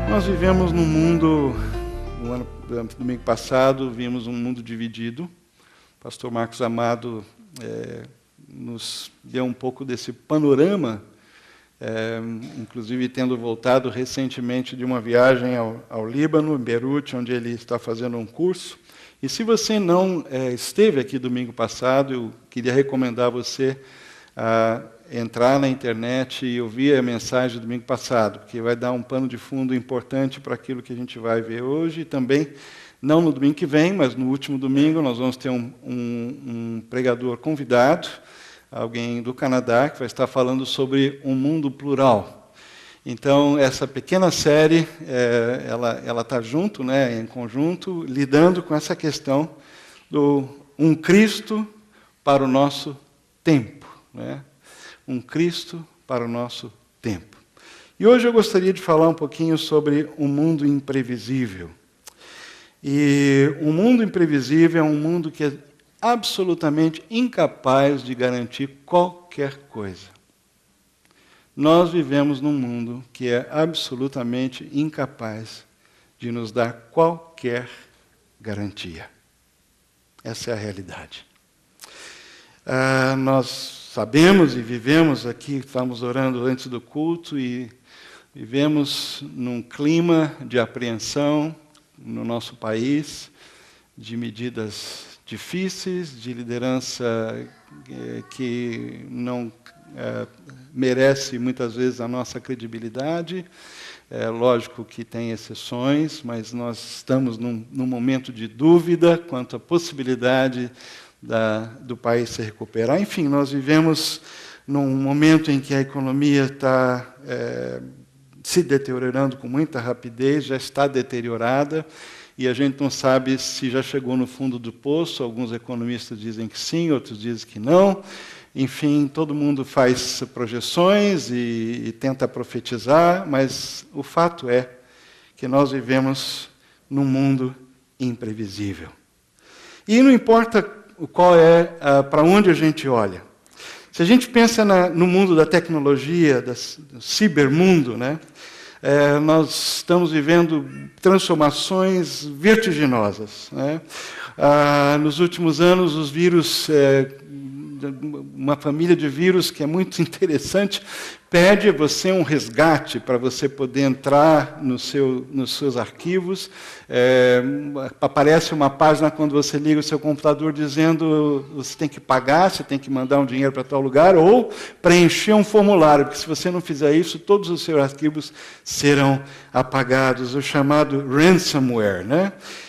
Nós vivemos num mundo, domingo passado, vimos um mundo dividido. O pastor Marcos Amado nos deu um pouco desse panorama, inclusive tendo voltado recentemente de uma viagem ao Líbano, em Beirute, onde ele está fazendo um curso. E se você não esteve aqui domingo passado, eu queria recomendar a você a entrar na internet e ouvir a mensagem do domingo passado, porque vai dar um pano de fundo importante para aquilo que a gente vai ver hoje, e também, não no domingo que vem, mas no último domingo, nós vamos ter um pregador convidado, alguém do Canadá, que vai estar falando sobre um mundo plural. Então, essa pequena série, ela está junto, em conjunto, lidando com essa questão do um Cristo para o nosso tempo. Um Cristo para o nosso tempo. E hoje eu gostaria de falar um pouquinho sobre um mundo imprevisível. E um mundo imprevisível é um mundo que é absolutamente incapaz de garantir qualquer coisa. Nós vivemos num mundo que é absolutamente incapaz de nos dar qualquer garantia. Essa é a realidade. Nós sabemos e vivemos aqui, estamos orando antes do culto, e vivemos num clima de apreensão no nosso país, de medidas difíceis, de liderança que não merece muitas vezes a nossa credibilidade. É lógico que tem exceções, mas nós estamos num momento de dúvida quanto à possibilidade do país se recuperar. Enfim, nós vivemos num momento em que a economia está se deteriorando com muita rapidez, já está deteriorada, e a gente não sabe se já chegou no fundo do poço. Alguns economistas dizem que sim, outros dizem que não. Enfim, todo mundo faz projeções e tenta profetizar, mas o fato é que nós vivemos num mundo imprevisível. E não importa qual para onde a gente olha. Se a gente pensa no mundo da tecnologia, do cibermundo, nós estamos vivendo transformações vertiginosas. Nos últimos anos, os vírus, uma família de vírus que é muito interessante, pede a você um resgate para você poder entrar nos seus arquivos. Aparece uma página quando você liga o seu computador dizendo você tem que pagar, você tem que mandar um dinheiro para tal lugar, ou preencher um formulário, porque se você não fizer isso, todos os seus arquivos serão apagados, o chamado ransomware.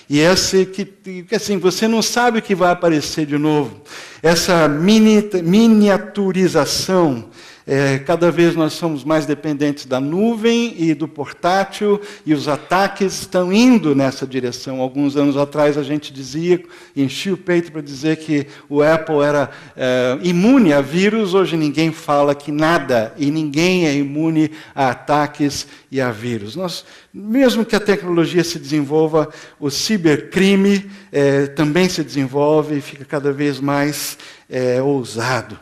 E esse que assim, você não sabe o que vai aparecer de novo. Essa miniaturização, cada vez nós somos mais dependentes da nuvem e do portátil, e os ataques estão indo nessa direção. Alguns anos atrás a gente dizia, enchia o peito para dizer que o Apple era imune a vírus. Hoje ninguém fala que nada, e ninguém é imune a ataques e a vírus. Mesmo que a tecnologia se desenvolva, o cibercrime também se desenvolve e fica cada vez mais ousado.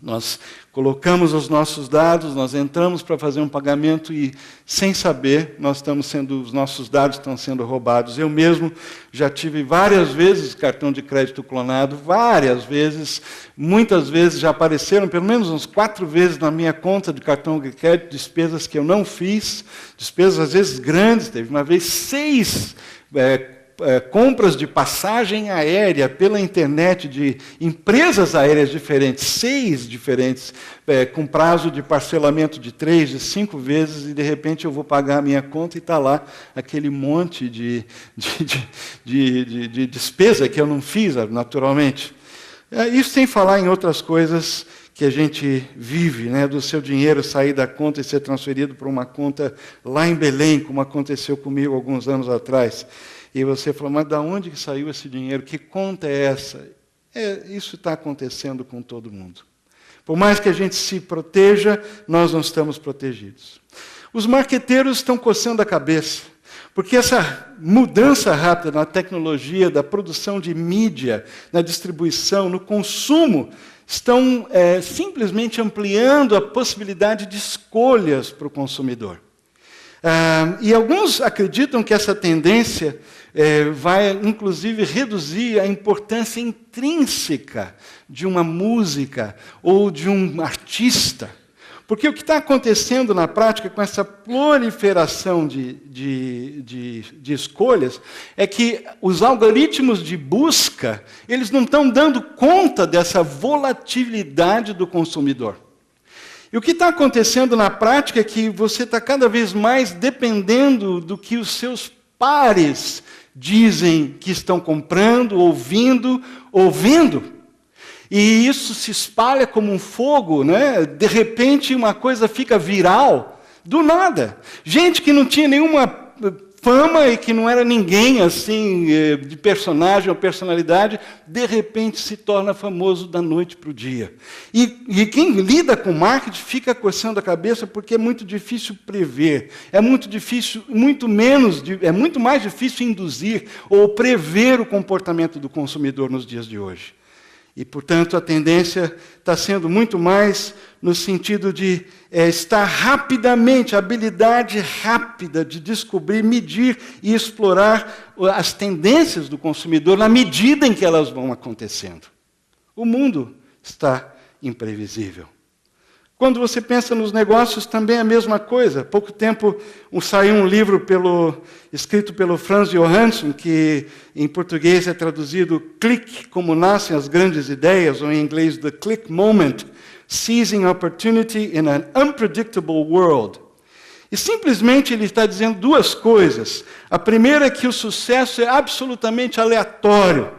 Nós colocamos os nossos dados, nós entramos para fazer um pagamento e, sem saber, os nossos dados estão sendo roubados. Eu mesmo já tive várias vezes cartão de crédito clonado, várias vezes. Muitas vezes já apareceram, pelo menos uns 4 vezes na minha conta de cartão de crédito, despesas que eu não fiz, despesas às vezes grandes. Teve uma vez 6 compras de passagem aérea pela internet de empresas aéreas diferentes, 6 diferentes, com prazo de parcelamento de 3, de 5 vezes, e de repente eu vou pagar a minha conta e está lá aquele monte de despesa que eu não fiz, naturalmente. Isso sem falar em outras coisas que a gente vive, do seu dinheiro sair da conta e ser transferido para uma conta lá em Belém, como aconteceu comigo alguns anos atrás. E você falou, mas de onde que saiu esse dinheiro? Que conta é essa? Isso está acontecendo com todo mundo. Por mais que a gente se proteja, nós não estamos protegidos. Os marqueteiros estão coçando a cabeça, porque essa mudança rápida na tecnologia, da produção de mídia, na distribuição, no consumo, estão simplesmente ampliando a possibilidade de escolhas para o consumidor. E alguns acreditam que essa tendência vai, inclusive, reduzir a importância intrínseca de uma música ou de um artista. Porque o que está acontecendo na prática com essa proliferação de escolhas é que os algoritmos de busca, eles não estão dando conta dessa volatilidade do consumidor. E o que está acontecendo na prática é que você está cada vez mais dependendo do que os seus pares dizem que estão comprando, ouvindo. E isso se espalha como um fogo, né? De repente uma coisa fica viral, do nada. Gente que não tinha nenhuma fama e que não era ninguém assim, de personagem ou personalidade, de repente se torna famoso da noite para o dia. E quem lida com marketing fica coçando a cabeça porque é muito difícil prever, é muito mais difícil induzir ou prever o comportamento do consumidor nos dias de hoje. E, portanto, a tendência está sendo muito mais no sentido de estar rapidamente, a habilidade rápida de descobrir, medir e explorar as tendências do consumidor na medida em que elas vão acontecendo. O mundo está imprevisível. Quando você pensa nos negócios, também é a mesma coisa. Há pouco tempo saiu um livro escrito pelo Franz Johansson, que em português é traduzido Clique, como nascem as grandes ideias, ou em inglês The Click Moment, Seizing Opportunity in an Unpredictable World. E simplesmente ele está dizendo duas coisas. A primeira é que o sucesso é absolutamente aleatório,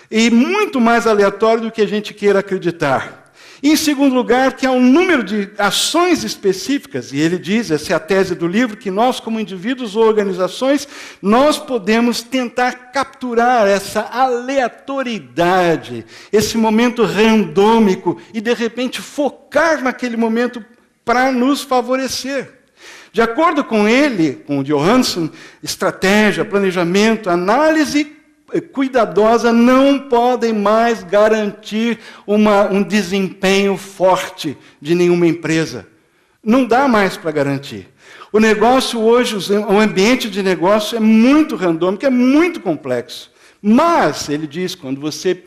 e muito mais aleatório do que a gente queira acreditar. E, em segundo lugar, que há um número de ações específicas, e ele diz, essa é a tese do livro, que nós, como indivíduos ou organizações, nós podemos tentar capturar essa aleatoriedade, esse momento randômico, e, de repente, focar naquele momento para nos favorecer. De acordo com ele, com o Johansson, estratégia, planejamento, análise cuidadosa não podem mais garantir um desempenho forte de nenhuma empresa. Não dá mais para garantir. O negócio hoje, o ambiente de negócio é muito randômico, é muito complexo. Mas, ele diz, quando você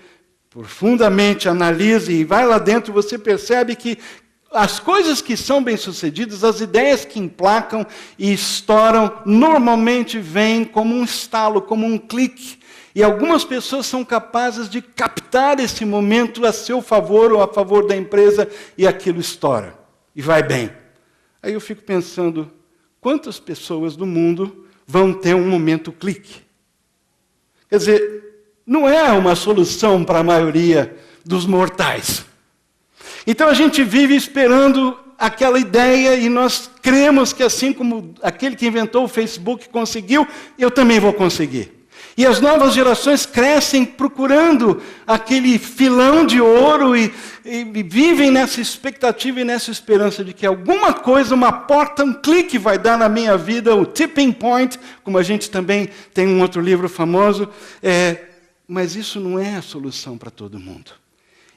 profundamente analisa e vai lá dentro, você percebe que as coisas que são bem-sucedidas, as ideias que emplacam e estouram, normalmente vêm como um estalo, como um clique. E algumas pessoas são capazes de captar esse momento a seu favor ou a favor da empresa e aquilo estoura. E vai bem. Aí eu fico pensando, quantas pessoas do mundo vão ter um momento clique? Quer dizer, não é uma solução para a maioria dos mortais. Então a gente vive esperando aquela ideia e nós cremos que assim como aquele que inventou o Facebook conseguiu, eu também vou conseguir. E as novas gerações crescem procurando aquele filão de ouro e vivem nessa expectativa e nessa esperança de que alguma coisa, uma porta, um clique vai dar na minha vida, o tipping point, como a gente também tem um outro livro famoso. Mas isso não é a solução para todo mundo.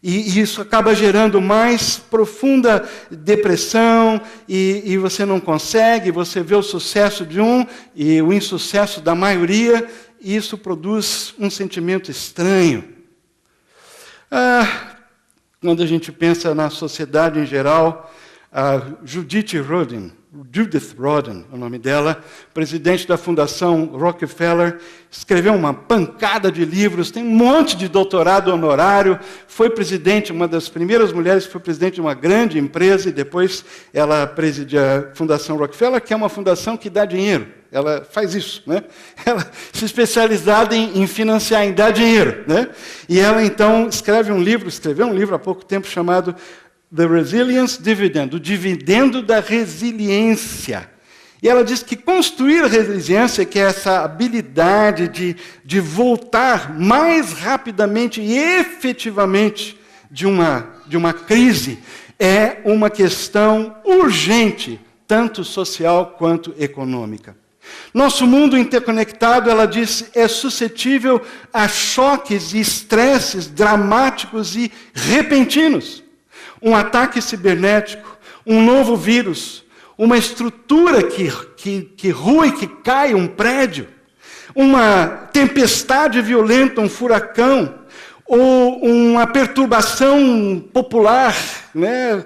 E isso acaba gerando mais profunda depressão e você não consegue, você vê o sucesso de um e o insucesso da maioria. E isso produz um sentimento estranho. Quando a gente pensa na sociedade em geral, a Judith Rodin, é o nome dela, presidente da Fundação Rockefeller, escreveu uma pancada de livros, tem um monte de doutorado honorário, foi presidente, uma das primeiras mulheres que foi presidente de uma grande empresa, e depois ela preside a Fundação Rockefeller, que é uma fundação que dá dinheiro. Ela faz isso, né? Ela se especializada em financiar, em dar dinheiro, né? E ela, então, escreveu um livro há pouco tempo chamado The Resilience Dividend, o dividendo da resiliência. E ela diz que construir a resiliência, que é essa habilidade de voltar mais rapidamente e efetivamente de uma crise, é uma questão urgente, tanto social quanto econômica. Nosso mundo interconectado, ela diz, é suscetível a choques e estresses dramáticos e repentinos. Um ataque cibernético, um novo vírus, uma estrutura que rui, que cai, um prédio, uma tempestade violenta, um furacão, ou uma perturbação popular, né,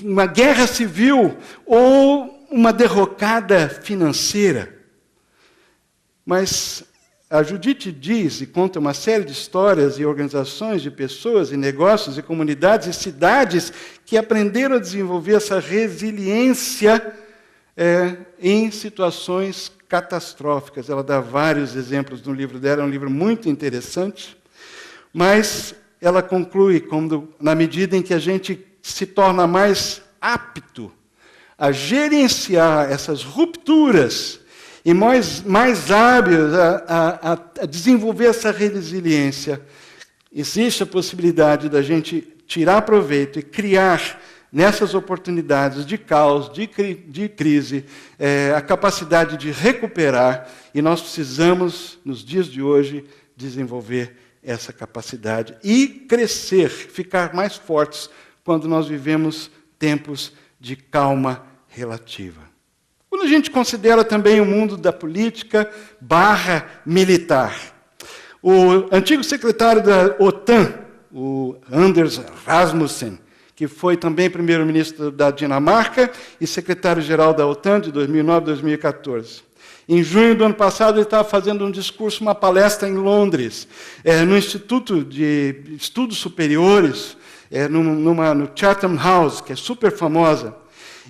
uma guerra civil, ou uma derrocada financeira. Mas a Judith diz e conta uma série de histórias e organizações de pessoas e negócios e comunidades e cidades que aprenderam a desenvolver essa resiliência em situações catastróficas. Ela dá vários exemplos no livro dela, é um livro muito interessante, mas ela conclui, na medida em que a gente se torna mais apto a gerenciar essas rupturas e mais hábeis a desenvolver essa resiliência, existe a possibilidade da gente tirar proveito e criar nessas oportunidades de caos, de crise, a capacidade de recuperar, e nós precisamos, nos dias de hoje, desenvolver essa capacidade e crescer, ficar mais fortes quando nós vivemos tempos de calma relativa. Quando a gente considera também o mundo da política /militar, o antigo secretário da OTAN, o Anders Rasmussen, que foi também primeiro-ministro da Dinamarca e secretário-geral da OTAN de 2009 a 2014. Em junho do ano passado, ele estava fazendo um discurso, uma palestra em Londres, no Instituto de Estudos Superiores, no Chatham House, que é super famosa.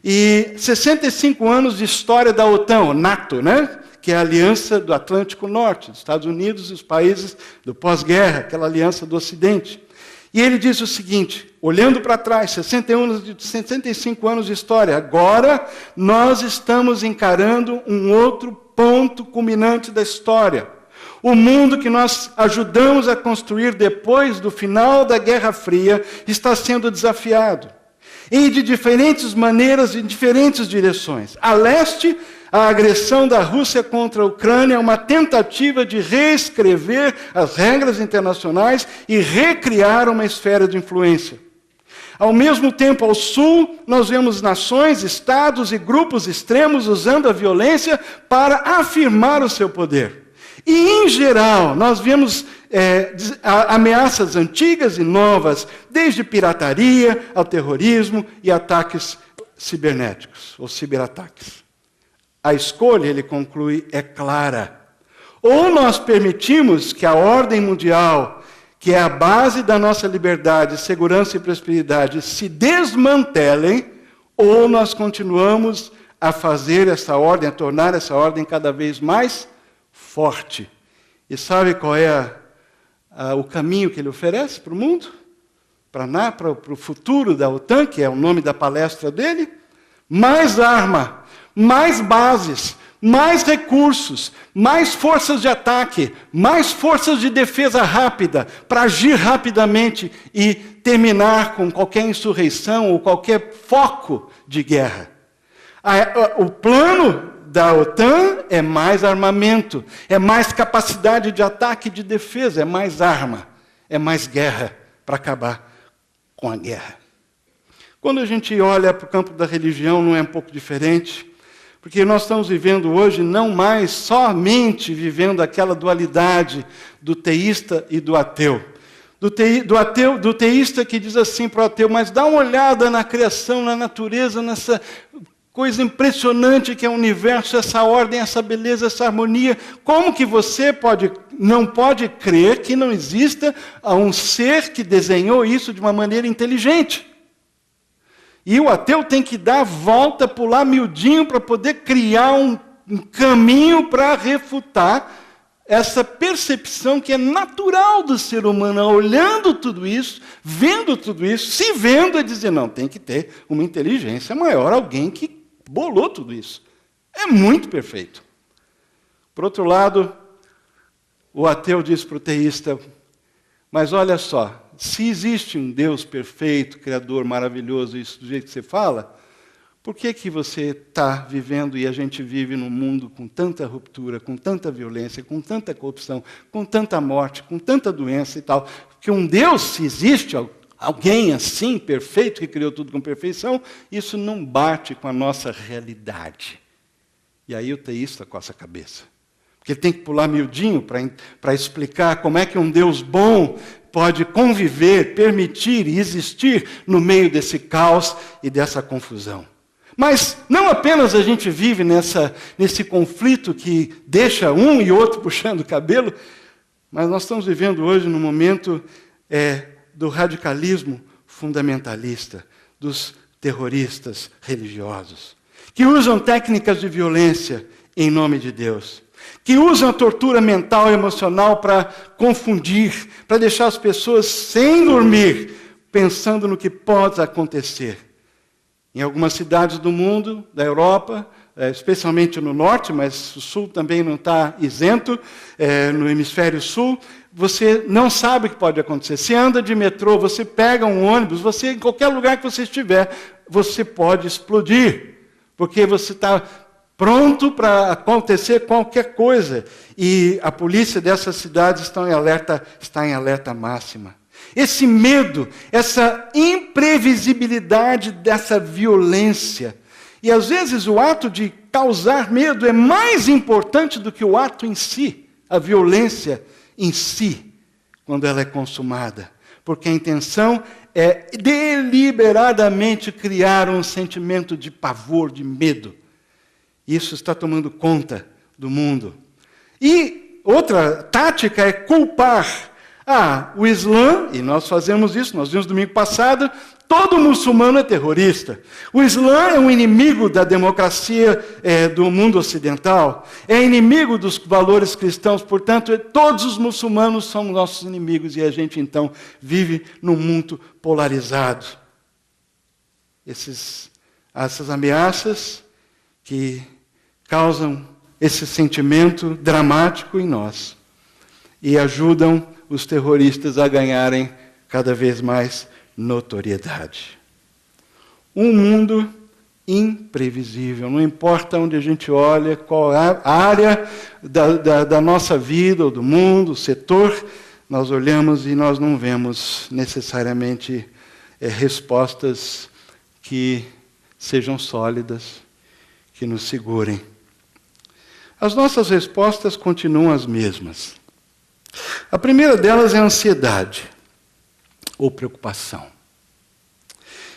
E 65 anos de história da OTAN, NATO, né? Que é a aliança do Atlântico Norte, dos Estados Unidos e os países do pós-guerra, aquela aliança do Ocidente. E ele diz o seguinte, olhando para trás, 65 anos de história, agora nós estamos encarando um outro ponto culminante da história. O mundo que nós ajudamos a construir depois do final da Guerra Fria está sendo desafiado. E de diferentes maneiras, em diferentes direções. A leste, a agressão da Rússia contra a Ucrânia é uma tentativa de reescrever as regras internacionais e recriar uma esfera de influência. Ao mesmo tempo, ao sul, nós vemos nações, estados e grupos extremos usando a violência para afirmar o seu poder. E, em geral, nós vemos ameaças antigas e novas, desde pirataria ao terrorismo e ataques cibernéticos, ou ciberataques. A escolha, ele conclui, é clara. Ou nós permitimos que a ordem mundial, que é a base da nossa liberdade, segurança e prosperidade, se desmantelem, ou nós continuamos a fazer essa ordem, a tornar essa ordem cada vez mais forte. E sabe qual é o caminho que ele oferece para o mundo? Para o futuro da OTAN, que é o nome da palestra dele? Mais arma, mais bases, mais recursos, mais forças de ataque, mais forças de defesa rápida, para agir rapidamente e terminar com qualquer insurreição ou qualquer foco de guerra. O plano da OTAN é mais armamento, é mais capacidade de ataque e de defesa, é mais arma, é mais guerra para acabar com a guerra. Quando a gente olha para o campo da religião, não é um pouco diferente, porque nós estamos vivendo hoje não mais somente vivendo aquela dualidade do teísta e do ateu. Do teísta que diz assim para o ateu, mas dá uma olhada na criação, na natureza, nessa coisa impressionante que é o universo, essa ordem, essa beleza, essa harmonia. Como que você não pode crer que não exista um ser que desenhou isso de uma maneira inteligente? E o ateu tem que dar a volta, pular miudinho para poder criar um caminho para refutar essa percepção que é natural do ser humano, olhando tudo isso, vendo tudo isso, se vendo e dizer, não, tem que ter uma inteligência maior, alguém que bolou tudo isso. É muito perfeito. Por outro lado, o ateu diz para o teísta, mas olha só, se existe um Deus perfeito, criador, maravilhoso, isso do jeito que você fala, por que você está vivendo e a gente vive num mundo com tanta ruptura, com tanta violência, com tanta corrupção, com tanta morte, com tanta doença e tal? Que um Deus, se existe alguém assim, perfeito, que criou tudo com perfeição, isso não bate com a nossa realidade. E aí o teísta coça a cabeça. Porque ele tem que pular miudinho para explicar como é que um Deus bom pode conviver, permitir e existir no meio desse caos e dessa confusão. Mas não apenas a gente vive nesse conflito que deixa um e outro puxando o cabelo, mas nós estamos vivendo hoje no momento do radicalismo fundamentalista, dos terroristas religiosos, que usam técnicas de violência em nome de Deus, que usam a tortura mental e emocional para confundir, para deixar as pessoas sem dormir, pensando no que pode acontecer. Em algumas cidades do mundo, da Europa, especialmente no norte, mas o sul também não está isento, no hemisfério sul, você não sabe o que pode acontecer. Você anda de metrô, você pega um ônibus, você, em qualquer lugar que você estiver, você pode explodir, porque você está pronto para acontecer qualquer coisa. E a polícia dessas cidades está em alerta máxima. Esse medo, essa imprevisibilidade dessa violência. E às vezes o ato de causar medo é mais importante do que o ato em si, a violência em si, quando ela é consumada. Porque a intenção é deliberadamente criar um sentimento de pavor, de medo. Isso está tomando conta do mundo. E outra tática é culpar. O Islã, e nós fazemos isso, nós vimos domingo passado, todo muçulmano é terrorista. O Islã é um inimigo da democracia do mundo ocidental, é inimigo dos valores cristãos, portanto, todos os muçulmanos são nossos inimigos e a gente, então, vive num mundo polarizado. Essas ameaças que causam esse sentimento dramático em nós e ajudam os terroristas a ganharem cada vez mais notoriedade. Um mundo imprevisível, não importa onde a gente olha, qual é a área da nossa vida, ou do mundo, o setor, nós olhamos e nós não vemos necessariamente respostas que sejam sólidas, que nos segurem. As nossas respostas continuam as mesmas. A primeira delas é a ansiedade ou preocupação.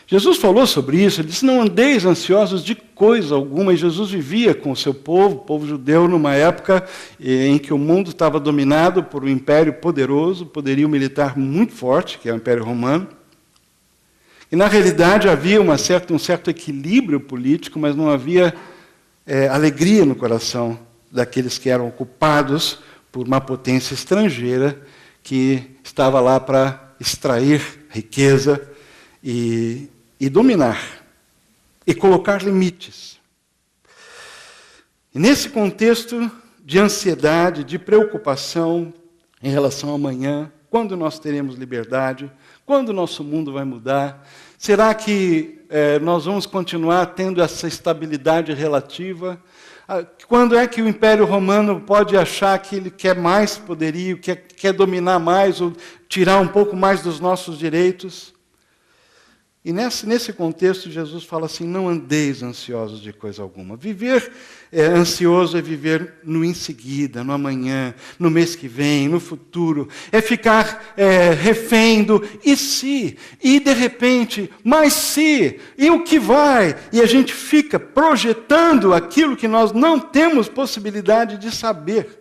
Jesus falou sobre isso, ele disse, não andeis ansiosos de coisa alguma, e Jesus vivia com o seu povo, o povo judeu, numa época em que o mundo estava dominado por um império poderoso, poderio militar muito forte, que é o Império Romano. E na realidade havia um certo equilíbrio político, mas não havia alegria no coração daqueles que eram ocupados por uma potência estrangeira que estava lá para extrair riqueza e dominar, e colocar limites. E nesse contexto de ansiedade, de preocupação em relação ao amanhã, quando nós teremos liberdade, quando o nosso mundo vai mudar, será que nós vamos continuar tendo essa estabilidade relativa? Quando é que o Império Romano pode achar que ele quer mais poderio, quer dominar mais, ou tirar um pouco mais dos nossos direitos? E nesse contexto, Jesus fala assim, não andeis ansiosos de coisa alguma. Viver ansioso é viver no em seguida, no amanhã, no mês que vem, no futuro. É ficar refém do e se, e de repente, mas se, e o que vai? E a gente fica projetando aquilo que nós não temos possibilidade de saber.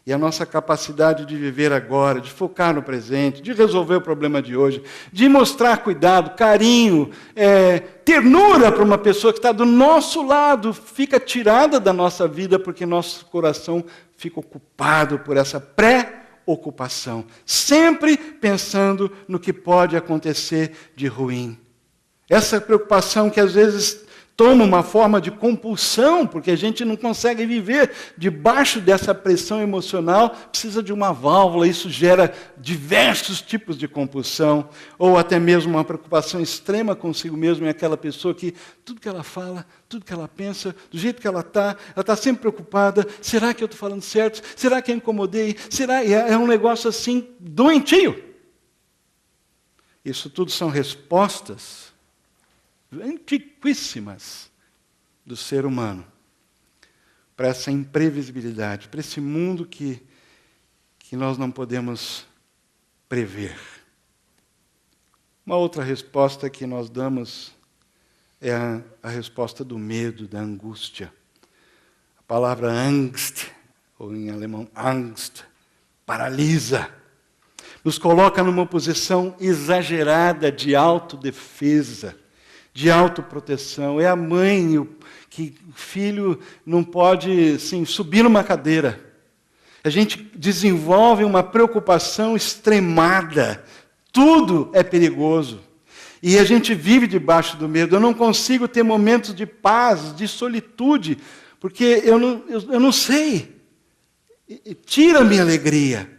E a nossa capacidade de viver agora, de focar no presente, de resolver o problema de hoje, de mostrar cuidado, carinho, ternura para uma pessoa que está do nosso lado, fica tirada da nossa vida porque nosso coração fica ocupado por essa pré-ocupação, sempre pensando no que pode acontecer de ruim. Essa preocupação que às vezes toma uma forma de compulsão, porque a gente não consegue viver debaixo dessa pressão emocional, precisa de uma válvula, isso gera diversos tipos de compulsão, ou até mesmo uma preocupação extrema consigo mesmo, é aquela pessoa que tudo que ela fala, tudo que ela pensa, do jeito que ela está sempre preocupada, será que eu estou falando certo? Será que eu incomodei? Será? É um negócio assim, doentio. Isso tudo são respostas antiquíssimas do ser humano para essa imprevisibilidade, para esse mundo que nós não podemos prever. Uma outra resposta que nós damos é a resposta do medo, da angústia. A palavra Angst, ou em alemão Angst, paralisa. Nos coloca numa posição exagerada de autodefesa, de autoproteção. É a mãe que o filho não pode assim, subir numa cadeira. A gente desenvolve uma preocupação extremada. Tudo é perigoso. E a gente vive debaixo do medo. Eu não consigo ter momentos de paz, de solitude, porque eu não sei. Tira a minha alegria.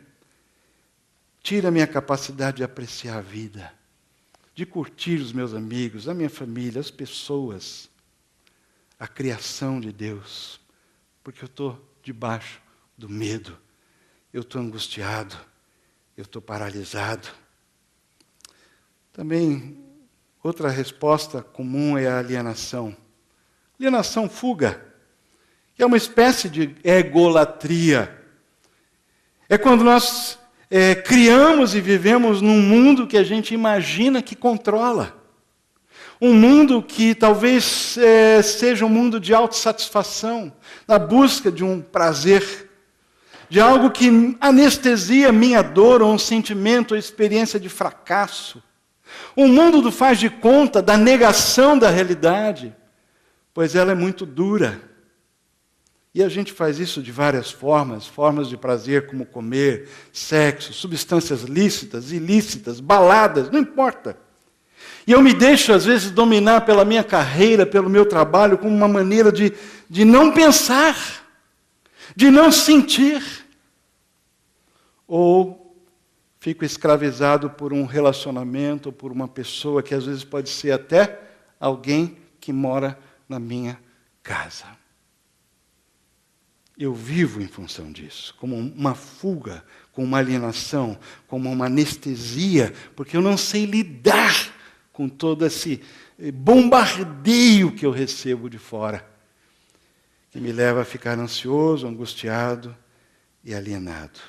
Tira a minha capacidade de apreciar a vida, de curtir os meus amigos, a minha família, as pessoas, a criação de Deus. Porque eu estou debaixo do medo. Eu estou angustiado. Eu estou paralisado. Também, outra resposta comum é a alienação. Alienação, fuga. Que é uma espécie de egolatria. É quando nós criamos e vivemos num mundo que a gente imagina que controla. Um mundo que talvez seja um mundo de autossatisfação, na busca de um prazer, de algo que anestesia minha dor, ou um sentimento, ou experiência de fracasso. Um mundo do faz de conta, da negação da realidade, pois ela é muito dura. E a gente faz isso de várias formas, formas de prazer como comer, sexo, substâncias lícitas, ilícitas, baladas, não importa. E eu me deixo, às vezes, dominar pela minha carreira, pelo meu trabalho, como uma maneira de não pensar, de não sentir. Ou fico escravizado por um relacionamento, por uma pessoa que às vezes pode ser até alguém que mora na minha casa. Eu vivo em função disso, como uma fuga, como uma alienação, como uma anestesia, porque eu não sei lidar com todo esse bombardeio que eu recebo de fora, que me leva a ficar ansioso, angustiado e alienado.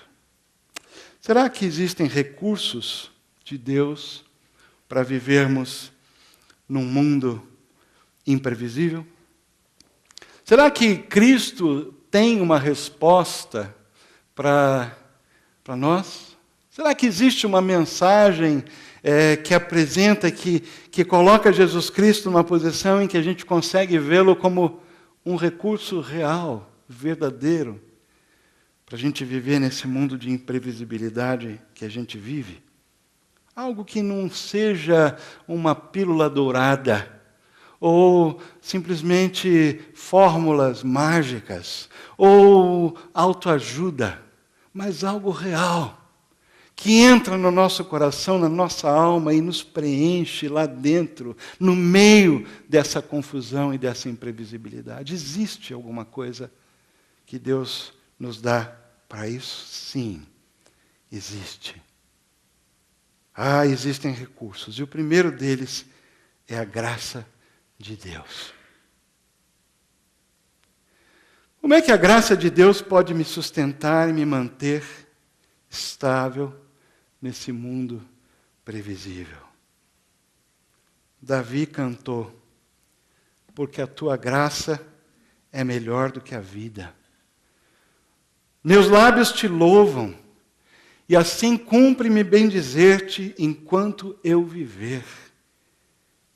Será que existem recursos de Deus para vivermos num mundo imprevisível? Será que Cristo tem uma resposta para nós? Será que existe uma mensagem que apresenta, que coloca Jesus Cristo numa posição em que a gente consegue vê-lo como um recurso real, verdadeiro, para a gente viver nesse mundo de imprevisibilidade que a gente vive? Algo que não seja uma pílula dourada, ou simplesmente fórmulas mágicas, ou autoajuda, mas algo real, que entra no nosso coração, na nossa alma e nos preenche lá dentro, no meio dessa confusão e dessa imprevisibilidade. Existe alguma coisa que Deus nos dá para isso? Sim, existe. Existem recursos, e o primeiro deles é a graça de Deus. Como é que a graça de Deus pode me sustentar e me manter estável nesse mundo previsível? Davi cantou: porque a tua graça é melhor do que a vida. Meus lábios te louvam, e assim cumpre-me bendizer-te enquanto eu viver.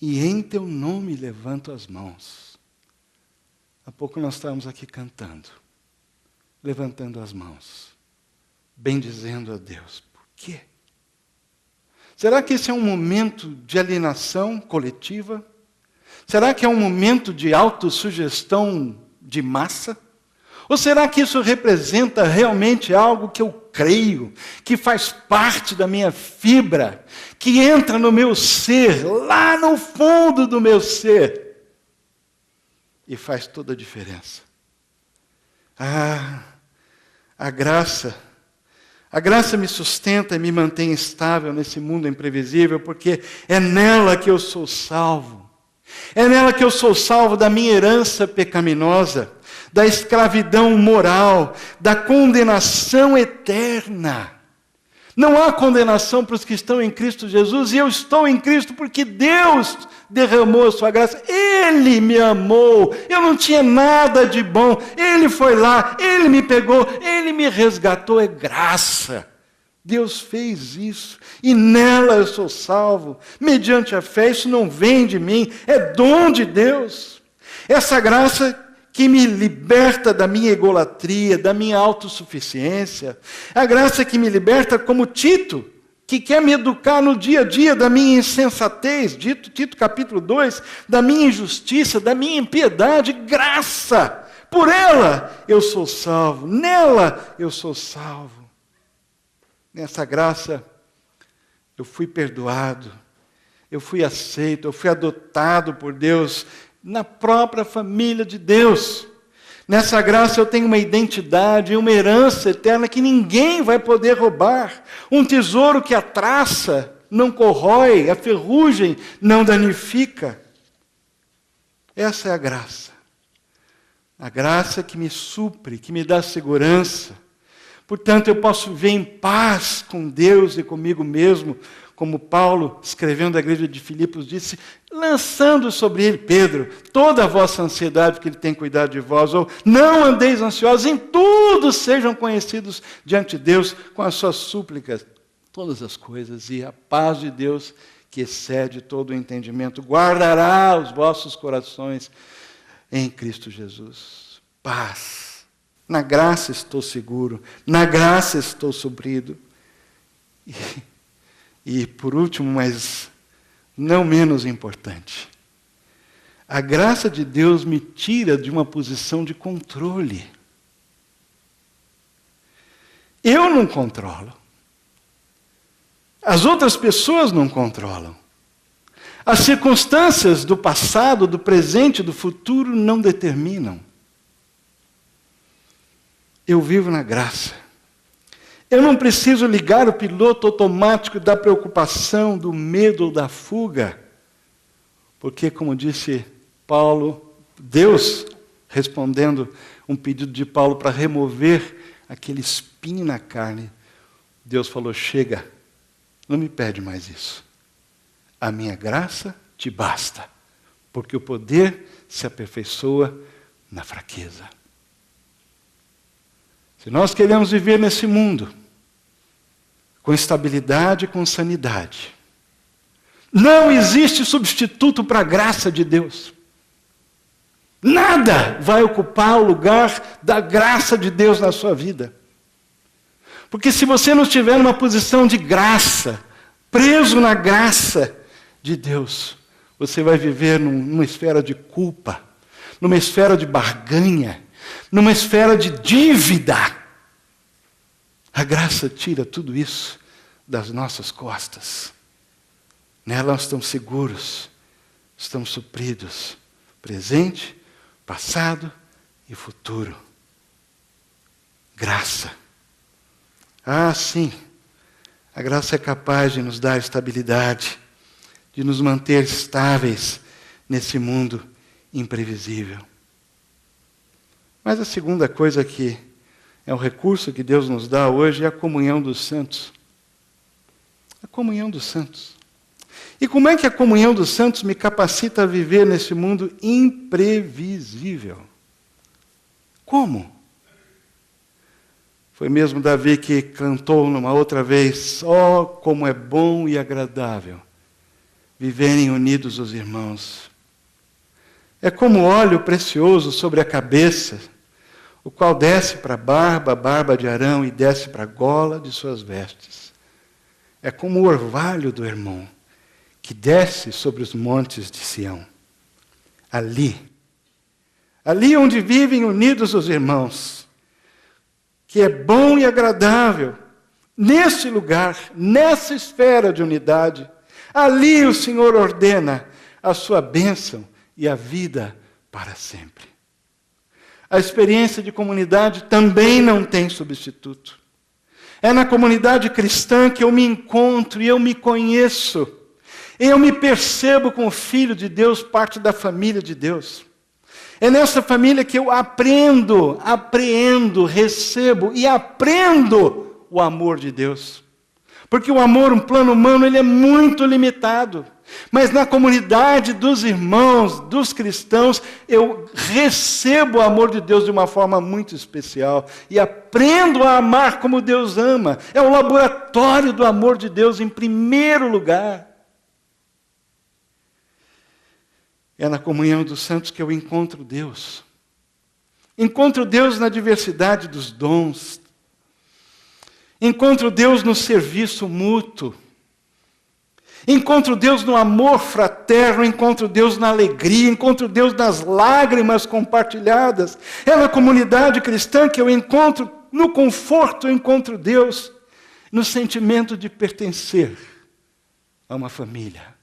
E em teu nome levanto as mãos. Há pouco nós estávamos aqui cantando, levantando as mãos, bendizendo a Deus. Por quê? Será que esse é um momento de alienação coletiva? Será que é um momento de autossugestão de massa? Ou será que isso representa realmente algo que eu creio, que faz parte da minha fibra, que entra no meu ser, lá no fundo do meu ser, e faz toda a diferença? A graça A graça me sustenta e me mantém estável nesse mundo imprevisível, porque é nela que eu sou salvo. É nela que eu sou salvo da minha herança pecaminosa, da escravidão moral, da condenação eterna. Não há condenação para os que estão em Cristo Jesus, e eu estou em Cristo porque Deus derramou a sua graça. Ele me amou, eu não tinha nada de bom, Ele foi lá, Ele me pegou, Ele me resgatou, é graça. Deus fez isso, e nela eu sou salvo, mediante a fé. Isso não vem de mim, é dom de Deus. Essa graça que me liberta da minha egolatria, da minha autossuficiência, a graça que me liberta como Tito, que quer me educar no dia a dia da minha insensatez, Tito capítulo 2, da minha injustiça, da minha impiedade, graça. Por ela eu sou salvo, nela eu sou salvo. Nessa graça eu fui perdoado, eu fui aceito, eu fui adotado por Deus, na própria família de Deus. Nessa graça eu tenho uma identidade e uma herança eterna que ninguém vai poder roubar. Um tesouro que a traça não corrói, a ferrugem não danifica. Essa é a graça. A graça que me supre, que me dá segurança. Portanto, eu posso viver em paz com Deus e comigo mesmo, como Paulo, escrevendo à igreja de Filipos, disse, lançando sobre ele, Pedro, toda a vossa ansiedade, porque ele tem cuidado de vós, ou não andeis ansiosos, em tudo sejam conhecidos diante de Deus com as suas súplicas, todas as coisas, e a paz de Deus, que excede todo o entendimento, guardará os vossos corações em Cristo Jesus. Paz. Na graça estou seguro, na graça estou suprido. E por último, mas não menos importante, a graça de Deus me tira de uma posição de controle. Eu não controlo. As outras pessoas não controlam. As circunstâncias do passado, do presente, do futuro não determinam. Eu vivo na graça. Eu não preciso ligar o piloto automático da preocupação, do medo ou da fuga. Porque, como disse Paulo, Deus, respondendo um pedido de Paulo para remover aquele espinho na carne, Deus falou, chega, não me pede mais isso. A minha graça te basta, porque o poder se aperfeiçoa na fraqueza. Se nós queremos viver nesse mundo, com estabilidade e com sanidade, não existe substituto para a graça de Deus. Nada vai ocupar o lugar da graça de Deus na sua vida. Porque se você não estiver numa posição de graça, preso na graça de Deus, você vai viver numa esfera de culpa, numa esfera de barganha, numa esfera de dívida. A graça tira tudo isso das nossas costas. Nela nós estamos seguros, estamos supridos, presente, passado e futuro. Graça. Ah, sim, a graça é capaz de nos dar estabilidade, de nos manter estáveis nesse mundo imprevisível. Mas a segunda coisa que é um recurso que Deus nos dá hoje é a comunhão dos santos. A comunhão dos santos. E como é que a comunhão dos santos me capacita a viver nesse mundo imprevisível? Como? Foi mesmo Davi que cantou numa outra vez, ó, como é bom e agradável viverem unidos os irmãos. É como óleo precioso sobre a cabeça, o qual desce para a barba de Arão, e desce para a gola de suas vestes. É como o orvalho do irmão, que desce sobre os montes de Sião. Ali onde vivem unidos os irmãos, que é bom e agradável, nesse lugar, nessa esfera de unidade, ali o Senhor ordena a sua bênção e a vida para sempre. A experiência de comunidade também não tem substituto. É na comunidade cristã que eu me encontro e eu me conheço. E eu me percebo como filho de Deus, parte da família de Deus. É nessa família que eu apreendo, recebo e aprendo o amor de Deus. Porque o amor, um plano humano, ele é muito limitado. Mas na comunidade dos irmãos, dos cristãos, eu recebo o amor de Deus de uma forma muito especial. E aprendo a amar como Deus ama. É o laboratório do amor de Deus em primeiro lugar. É na comunhão dos santos que eu encontro Deus. Encontro Deus na diversidade dos dons. Encontro Deus no serviço mútuo. Encontro Deus no amor fraterno, encontro Deus na alegria, encontro Deus nas lágrimas compartilhadas. É na comunidade cristã que eu encontro, no conforto, eu encontro Deus, no sentimento de pertencer a uma família.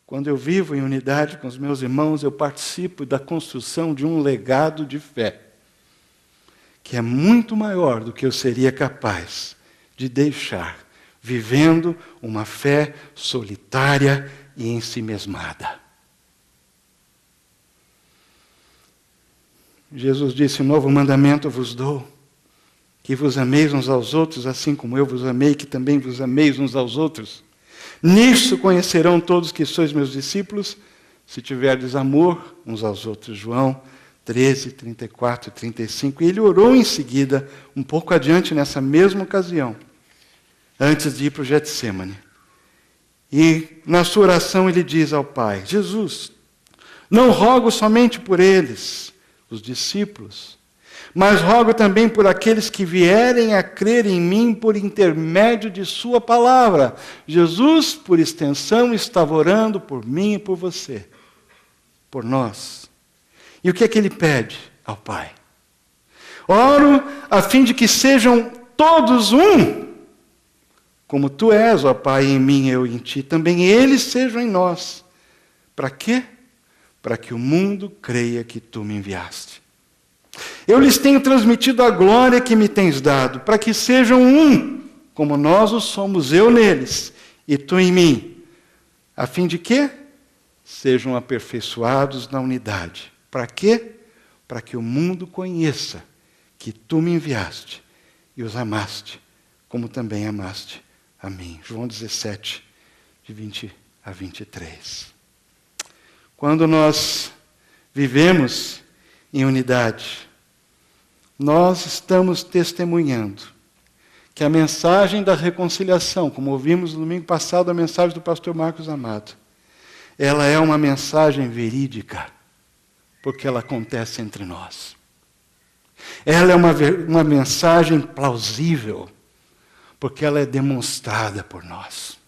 Quando eu vivo em unidade com os meus irmãos, eu participo da construção de um legado de fé, que é muito maior do que eu seria capaz de deixar, vivendo uma fé solitária e ensimesmada. Jesus disse: novo mandamento vos dou, que vos ameis uns aos outros, assim como eu vos amei, que também vos ameis uns aos outros. Nisso conhecerão todos que sois meus discípulos, se tiverdes amor uns aos outros. João 13, 34 e 35. E ele orou em seguida, um pouco adiante nessa mesma ocasião, antes de ir para o Getsêmani. E na sua oração ele diz ao Pai: Jesus, não rogo somente por eles, os discípulos, mas rogo também por aqueles que vierem a crer em mim por intermédio de sua palavra. Jesus, por extensão, estava orando por mim e por você, por nós. E o que é que ele pede ao Pai? Oro a fim de que sejam todos um, como tu és, ó Pai, em mim e eu em ti, também eles sejam em nós. Para quê? Para que o mundo creia que tu me enviaste. Eu lhes tenho transmitido a glória que me tens dado, para que sejam um, como nós o somos, eu neles e tu em mim, a fim de que sejam aperfeiçoados na unidade. Para quê? Para que o mundo conheça que tu me enviaste e os amaste, como também amaste a mim. João 17, de 20 a 23. Quando nós vivemos em unidade, nós estamos testemunhando que a mensagem da reconciliação, como ouvimos no domingo passado a mensagem do pastor Marcos Amado, ela é uma mensagem verídica, porque ela acontece entre nós. Ela é uma mensagem plausível, porque ela é demonstrada por nós.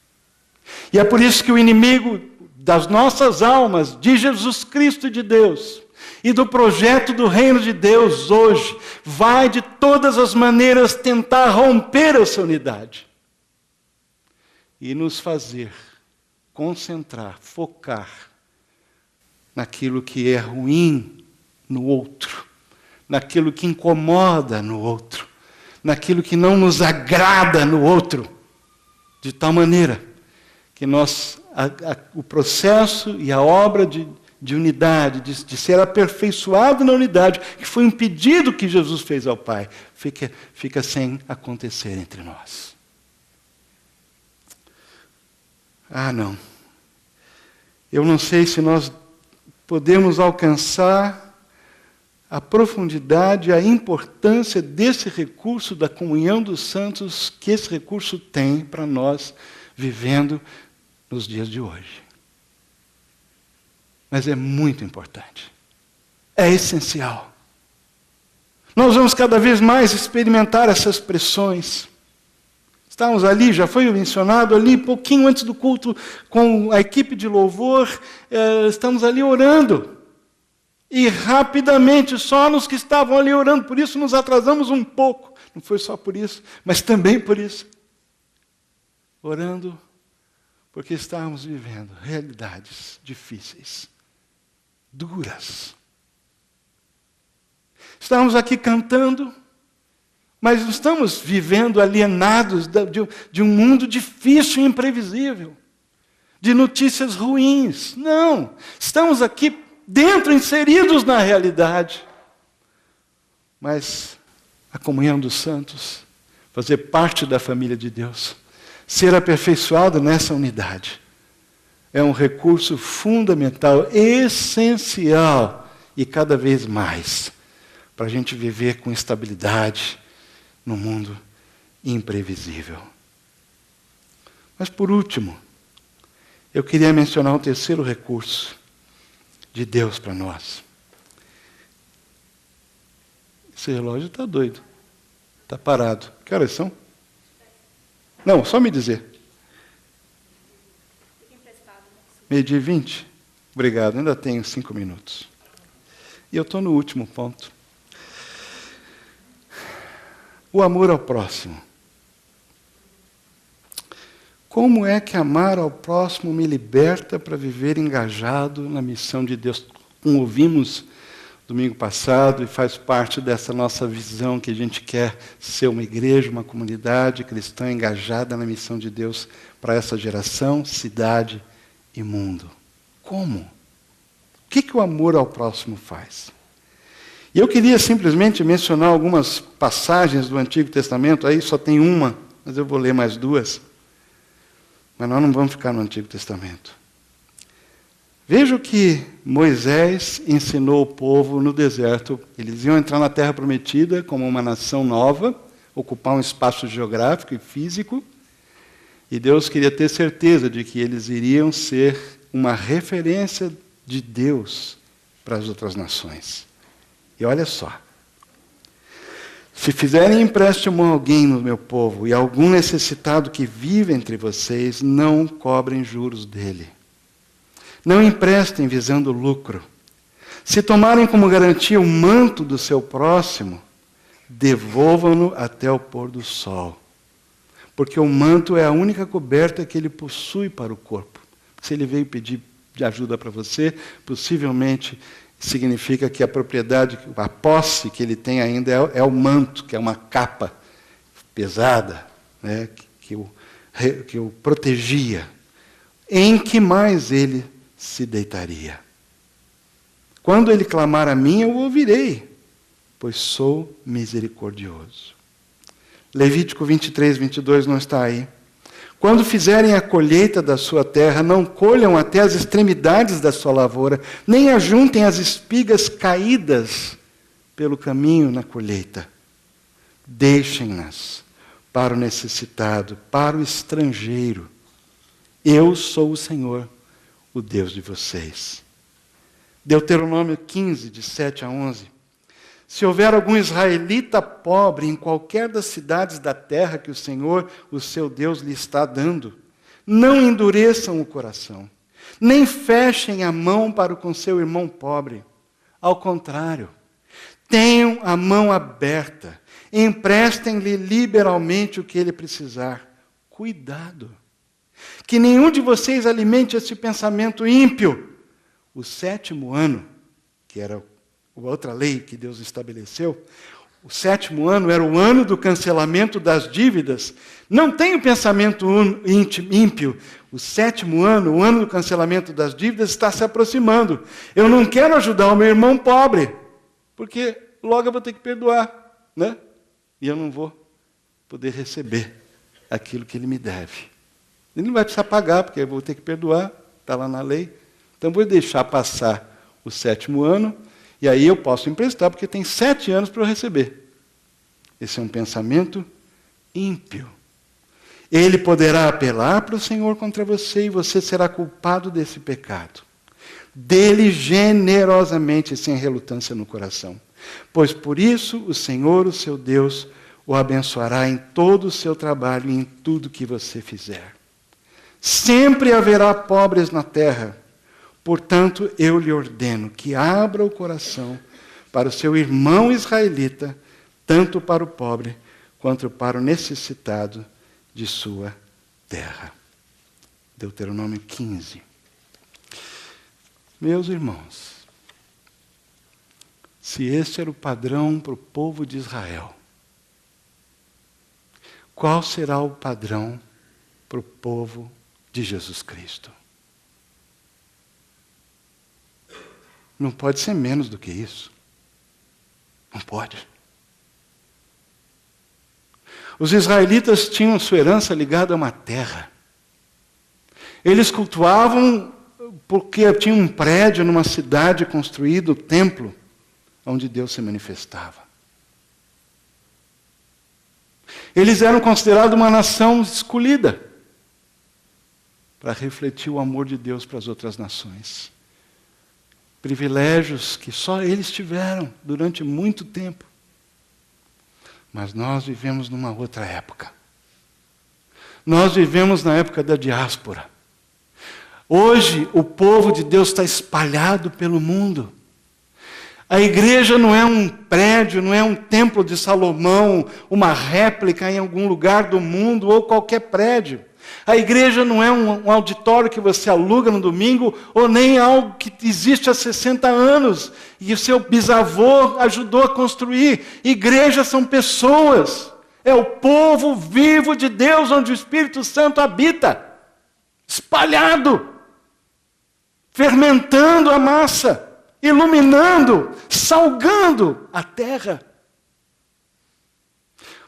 E é por isso que o inimigo das nossas almas, de Jesus Cristo e de Deus, e do projeto do reino de Deus hoje, vai de todas as maneiras tentar romper essa unidade e nos fazer concentrar, focar naquilo que é ruim no outro, naquilo que incomoda no outro, naquilo que não nos agrada no outro, de tal maneira que o processo e a obra de unidade, de ser aperfeiçoado na unidade, que foi um pedido que Jesus fez ao Pai, fica sem acontecer entre nós. Não. Eu não sei se nós podemos alcançar a profundidade, a importância desse recurso da comunhão dos santos que esse recurso tem para nós vivendo nos dias de hoje. Mas é muito importante. É essencial. Nós vamos cada vez mais experimentar essas pressões. Estávamos ali, já foi mencionado ali, pouquinho antes do culto, com a equipe de louvor, estamos ali orando. E rapidamente, só nos que estavam ali orando, por isso nos atrasamos um pouco. Não foi só por isso, mas também por isso. Orando, porque estávamos vivendo realidades difíceis, duras. Estamos aqui cantando, mas não estamos vivendo alienados de um mundo difícil e imprevisível, de notícias ruins. Não, estamos aqui dentro, inseridos na realidade. Mas a comunhão dos santos, fazer parte da família de Deus, ser aperfeiçoado nessa unidade, é um recurso fundamental, essencial e cada vez mais para a gente viver com estabilidade num mundo imprevisível. Mas por último, eu queria mencionar um terceiro recurso de Deus para nós. Esse relógio está doido. Está parado. Que horas são? Não, só me dizer. 12:20? Obrigado, ainda tenho 5 minutos. E eu estou no último ponto. O amor ao próximo. Como é que amar ao próximo me liberta para viver engajado na missão de Deus? Como ouvimos domingo passado, e faz parte dessa nossa visão que a gente quer ser uma igreja, uma comunidade cristã engajada na missão de Deus para essa geração, cidade e mundo. Como? O que o amor ao próximo faz? E eu queria simplesmente mencionar algumas passagens do Antigo Testamento, aí só tem uma, mas eu vou ler mais 2. Mas nós não vamos ficar no Antigo Testamento. Veja o que Moisés ensinou o povo no deserto. Eles iam entrar na Terra Prometida como uma nação nova, ocupar um espaço geográfico e físico, e Deus queria ter certeza de que eles iriam ser uma referência de Deus para as outras nações. E olha só. Se fizerem empréstimo a alguém no meu povo, e algum necessitado que vive entre vocês, não cobrem juros dele. Não emprestem visando lucro. Se tomarem como garantia o manto do seu próximo, devolvam-no até o pôr do sol. Porque o manto é a única coberta que ele possui para o corpo. Se ele veio pedir de ajuda para você, possivelmente significa que a propriedade, a posse que ele tem ainda é o manto, que é uma capa pesada, né, que o protegia. Em que mais ele se deitaria? Quando ele clamar a mim, eu o ouvirei, pois sou misericordioso. Levítico 23:22 não está aí. Quando fizerem a colheita da sua terra, não colham até as extremidades da sua lavoura, nem ajuntem as espigas caídas pelo caminho na colheita. Deixem-nas para o necessitado, para o estrangeiro. Eu sou o Senhor, o Deus de vocês. Deuteronômio 15, de 7 a 11. Se houver algum israelita pobre em qualquer das cidades da terra que o Senhor, o seu Deus, lhe está dando, não endureçam o coração, nem fechem a mão para com seu irmão pobre. Ao contrário, tenham a mão aberta, emprestem-lhe liberalmente o que ele precisar. Cuidado, que nenhum de vocês alimente esse pensamento ímpio. O 7º ano, que era outra lei que Deus estabeleceu, o 7º ano era o ano do cancelamento das dívidas. Não tem o pensamento ímpio. O 7º ano, o ano do cancelamento das dívidas, está se aproximando. Eu não quero ajudar o meu irmão pobre, porque logo eu vou ter que perdoar, né? E eu não vou poder receber aquilo que ele me deve. Ele não vai precisar pagar, porque eu vou ter que perdoar, está lá na lei. Então vou deixar passar o 7º ano, e aí eu posso emprestar, porque tem 7 anos para eu receber. Esse é um pensamento ímpio. Ele poderá apelar para o Senhor contra você, e você será culpado desse pecado. Dê-lhe generosamente, sem relutância no coração. Pois por isso o Senhor, o seu Deus, o abençoará em todo o seu trabalho e em tudo que você fizer. Sempre haverá pobres na terra. Portanto, eu lhe ordeno que abra o coração para o seu irmão israelita, tanto para o pobre quanto para o necessitado de sua terra. Deuteronômio 15. Meus irmãos, Se este era o padrão para o povo de Israel, qual será o padrão para o povo de Jesus Cristo? Não pode ser menos do que isso. Não pode. Os israelitas tinham sua herança ligada a uma terra. Eles cultuavam porque tinha um prédio numa cidade construído, o templo, onde Deus se manifestava. Eles eram considerados uma nação escolhida para refletir o amor de Deus para as outras nações. Privilégios que só eles tiveram durante muito tempo. Mas nós vivemos numa outra época. Nós vivemos na época da diáspora. Hoje, o povo de Deus está espalhado pelo mundo. A igreja não é um prédio, não é um templo de Salomão, uma réplica em algum lugar do mundo ou qualquer prédio. A igreja não é um auditório que você aluga no domingo ou nem algo que existe há 60 anos e o seu bisavô ajudou a construir. Igrejas são pessoas. É o povo vivo de Deus onde o Espírito Santo habita. Espalhado. Fermentando a massa. Iluminando. Salgando a terra.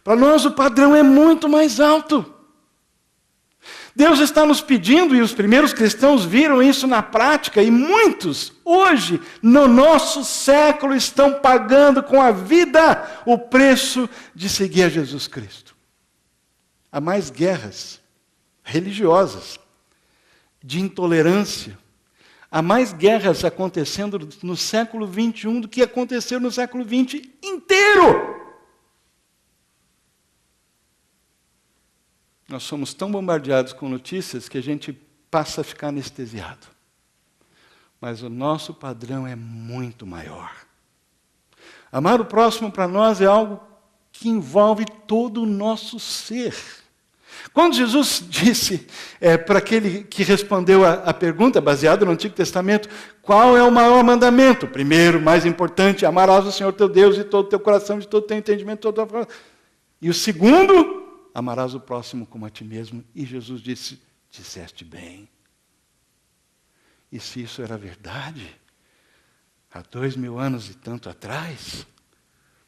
Para nós o padrão é muito mais alto. Deus está nos pedindo, e os primeiros cristãos viram isso na prática, e muitos, hoje, no nosso século, estão pagando com a vida o preço de seguir a Jesus Cristo. Há mais guerras religiosas, de intolerância. Há mais guerras acontecendo no século XXI do que aconteceu no século XX inteiro. Nós somos tão bombardeados com notícias que a gente passa a ficar anestesiado. Mas o nosso padrão é muito maior. Amar o próximo para nós é algo que envolve todo o nosso ser. Quando Jesus disse para aquele que respondeu a pergunta, baseada no Antigo Testamento, qual é o maior mandamento? Primeiro, mais importante, amarás o Senhor teu Deus de todo o teu coração, de todo o teu entendimento, de toda a tua força. E o segundo, amarás o próximo como a ti mesmo. E Jesus disse, disseste bem. E se isso era verdade, há 2000 anos e tanto atrás,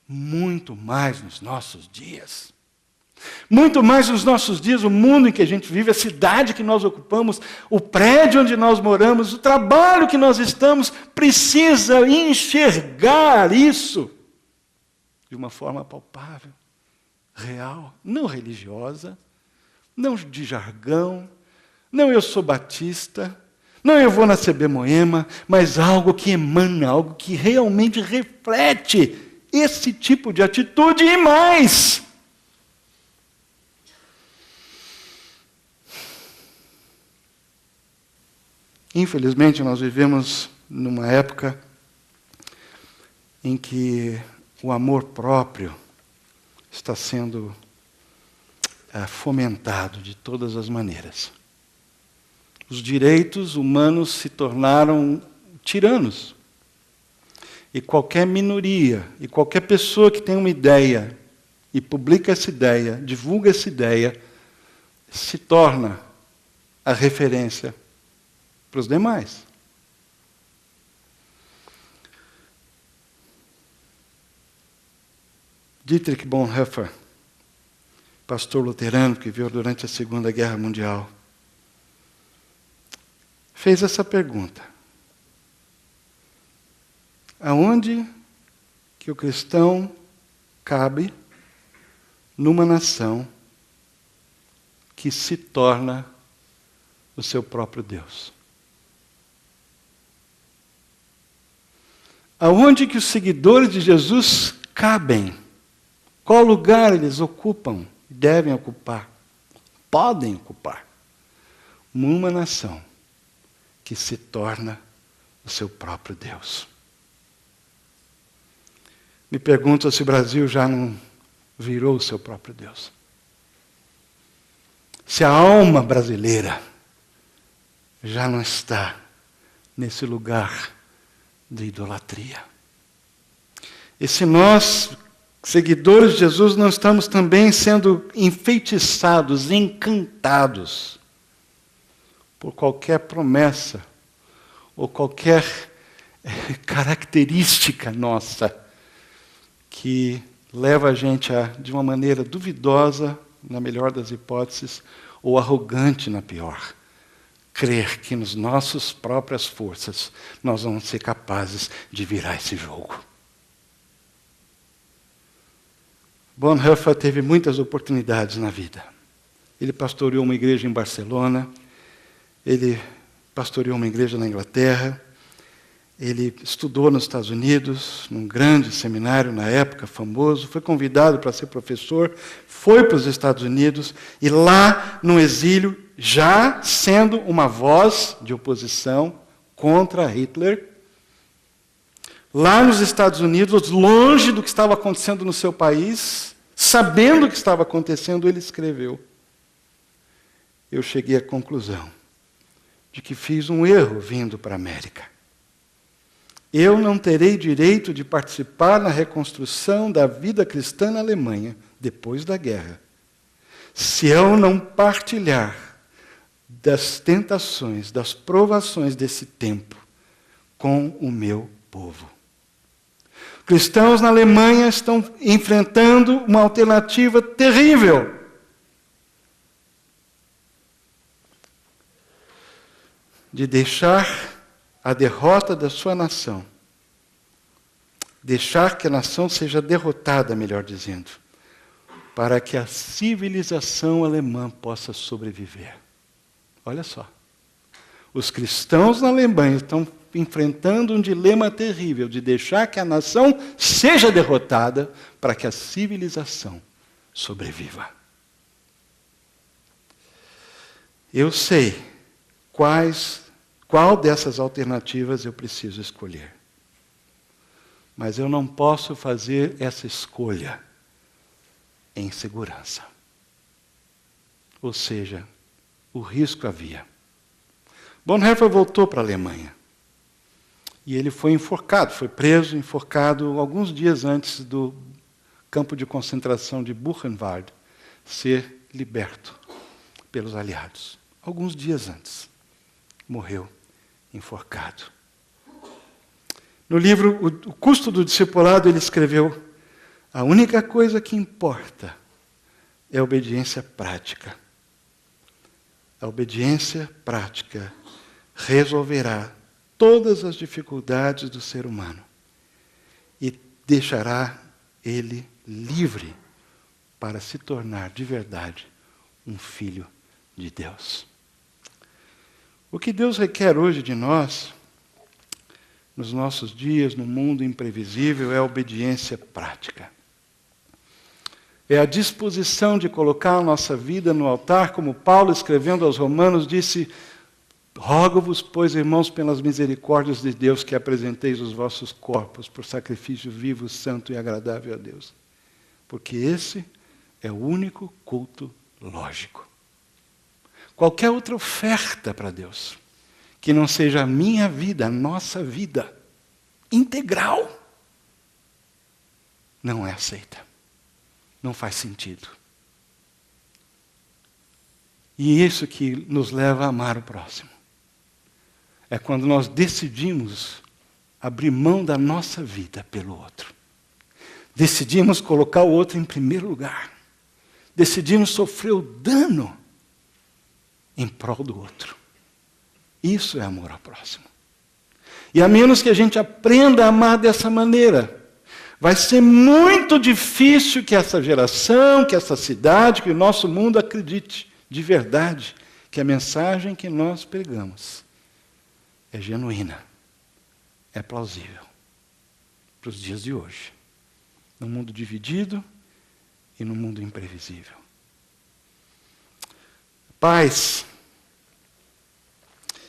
muito mais nos nossos dias. Muito mais nos nossos dias, o mundo em que a gente vive, a cidade que nós ocupamos, o prédio onde nós moramos, o trabalho que nós estamos, precisa enxergar isso de uma forma palpável. Real, não religiosa, não de jargão, não eu sou batista, não eu vou na CB Moema, mas algo que emana, algo que realmente reflete esse tipo de atitude e mais. Infelizmente, nós vivemos numa época em que o amor próprio está sendo fomentado de todas as maneiras. Os direitos humanos se tornaram tiranos. E qualquer minoria, e qualquer pessoa que tem uma ideia, e publica essa ideia, divulga essa ideia, se torna a referência para os demais. Dietrich Bonhoeffer, pastor luterano que viveu durante a Segunda Guerra Mundial, fez essa pergunta. Aonde que o cristão cabe numa nação que se torna o seu próprio Deus? Aonde que os seguidores de Jesus cabem? Qual lugar eles ocupam, devem ocupar, podem ocupar? Uma nação que se torna o seu próprio Deus. Me pergunto se o Brasil já não virou o seu próprio Deus. Se a alma brasileira já não está nesse lugar de idolatria. E se nós, seguidores de Jesus, não estamos também sendo enfeitiçados, encantados por qualquer promessa ou qualquer característica nossa que leva a gente a, de uma maneira duvidosa, na melhor das hipóteses, ou arrogante na pior, crer que nas nossas próprias forças nós vamos ser capazes de virar esse jogo. Bonhoeffer teve muitas oportunidades na vida. Ele pastoreou uma igreja em Barcelona, ele pastoreou uma igreja na Inglaterra, ele estudou nos Estados Unidos, num grande seminário na época, famoso, foi convidado para ser professor, foi para os Estados Unidos, e lá, no exílio, já sendo uma voz de oposição contra Hitler, lá nos Estados Unidos, longe do que estava acontecendo no seu país, sabendo o que estava acontecendo, ele escreveu: eu cheguei à conclusão de que fiz um erro vindo para a América. Eu não terei direito de participar na reconstrução da vida cristã na Alemanha, depois da guerra, se eu não partilhar das tentações, das provações desse tempo com o meu povo. Cristãos na Alemanha estão enfrentando uma alternativa terrível. De deixar a derrota da sua nação, deixar que a nação seja derrotada, melhor dizendo, para que a civilização alemã possa sobreviver. Olha só. Os cristãos na Alemanha estão enfrentando um dilema terrível de deixar que a nação seja derrotada para que a civilização sobreviva. Eu sei qual dessas alternativas eu preciso escolher. Mas eu não posso fazer essa escolha em segurança. Ou seja, o risco havia. Bonhoeffer voltou para a Alemanha. E ele foi enforcado, foi preso, enforcado alguns dias antes do campo de concentração de Buchenwald ser liberto pelos aliados. Alguns dias antes. Morreu enforcado. No livro O Custo do Discipulado, ele escreveu: a única coisa que importa é a obediência prática. A obediência prática resolverá todas as dificuldades do ser humano e deixará ele livre para se tornar de verdade um filho de Deus. O que Deus requer hoje de nós, nos nossos dias, no mundo imprevisível, é a obediência prática. É a disposição de colocar a nossa vida no altar, como Paulo, escrevendo aos Romanos, disse: rogo-vos, pois, irmãos, pelas misericórdias de Deus, que apresenteis os vossos corpos por sacrifício vivo, santo e agradável a Deus. Porque esse é o único culto lógico. Qualquer outra oferta para Deus, que não seja a minha vida, a nossa vida, integral, não é aceita. Não faz sentido. E isso que nos leva a amar o próximo. É quando nós decidimos abrir mão da nossa vida pelo outro. Decidimos colocar o outro em primeiro lugar. Decidimos sofrer o dano em prol do outro. Isso é amor ao próximo. E a menos que a gente aprenda a amar dessa maneira, vai ser muito difícil que essa geração, que essa cidade, que o nosso mundo acredite de verdade que a mensagem que nós pregamos é genuína, é plausível para os dias de hoje, no mundo dividido e no mundo imprevisível. Pais,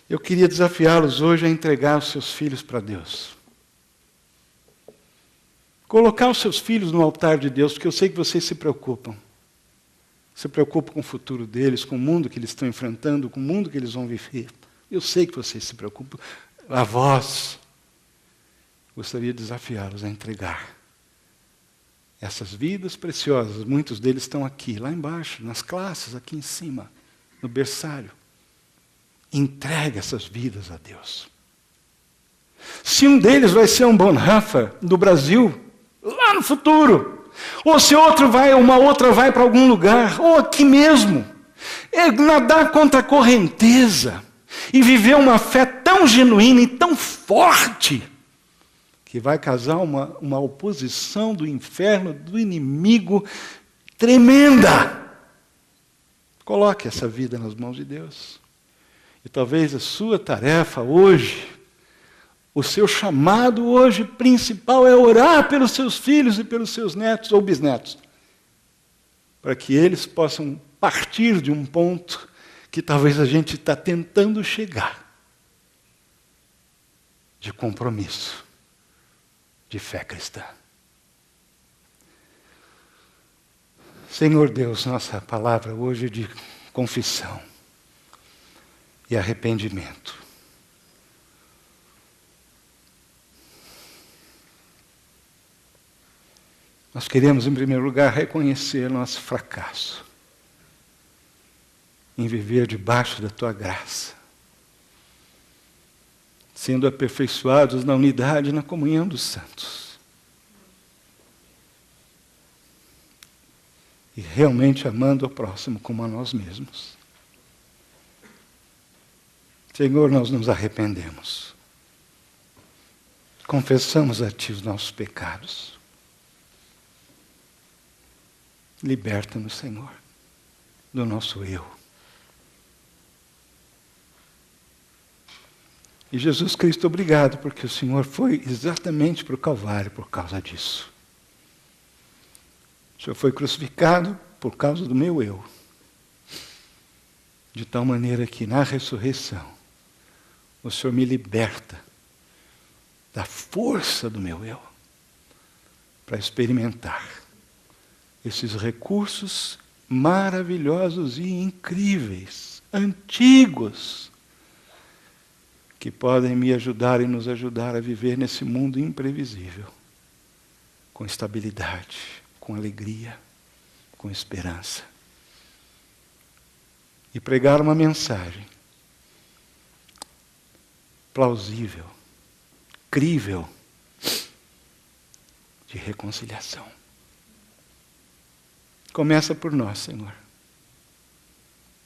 eu queria desafiá-los hoje a entregar os seus filhos para Deus. Colocar os seus filhos no altar de Deus, porque eu sei que vocês se preocupam. Se preocupam com o futuro deles, com o mundo que eles estão enfrentando, com o mundo que eles vão viver. Eu sei que vocês se preocupam. A vós, gostaria de desafiá-los a entregar essas vidas preciosas, muitos deles estão aqui, lá embaixo, nas classes, aqui em cima, no berçário. Entregue essas vidas a Deus. Se um deles vai ser um Bonhoeffer do Brasil, lá no futuro, ou se uma outra vai para algum lugar, ou aqui mesmo, é nadar contra a correnteza e viver uma fé tão genuína e tão forte, que vai causar uma oposição do inferno, do inimigo, tremenda. Coloque essa vida nas mãos de Deus. E talvez a sua tarefa hoje, o seu chamado hoje principal é orar pelos seus filhos e pelos seus netos ou bisnetos, para que eles possam partir de um ponto que talvez a gente está tentando chegar, de compromisso, de fé cristã. Senhor Deus, nossa palavra hoje é de confissão e arrependimento. Nós queremos, em primeiro lugar, reconhecer nosso fracasso em viver debaixo da Tua graça, sendo aperfeiçoados na unidade e na comunhão dos santos. E realmente amando ao próximo como a nós mesmos. Senhor, nós nos arrependemos. Confessamos a Ti os nossos pecados. Liberta-nos, Senhor, do nosso eu. E Jesus Cristo, obrigado, porque o Senhor foi exatamente para o Calvário por causa disso. O Senhor foi crucificado por causa do meu eu. De tal maneira que na ressurreição, o Senhor me liberta da força do meu eu para experimentar esses recursos maravilhosos e incríveis, antigos, que podem me ajudar e nos ajudar a viver nesse mundo imprevisível, com estabilidade, com alegria, com esperança. E pregar uma mensagem plausível, crível, de reconciliação. Começa por nós, Senhor.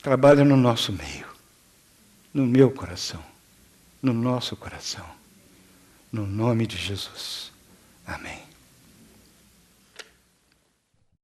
Trabalha no nosso meio, no meu coração, no nosso coração. No nome de Jesus. Amém.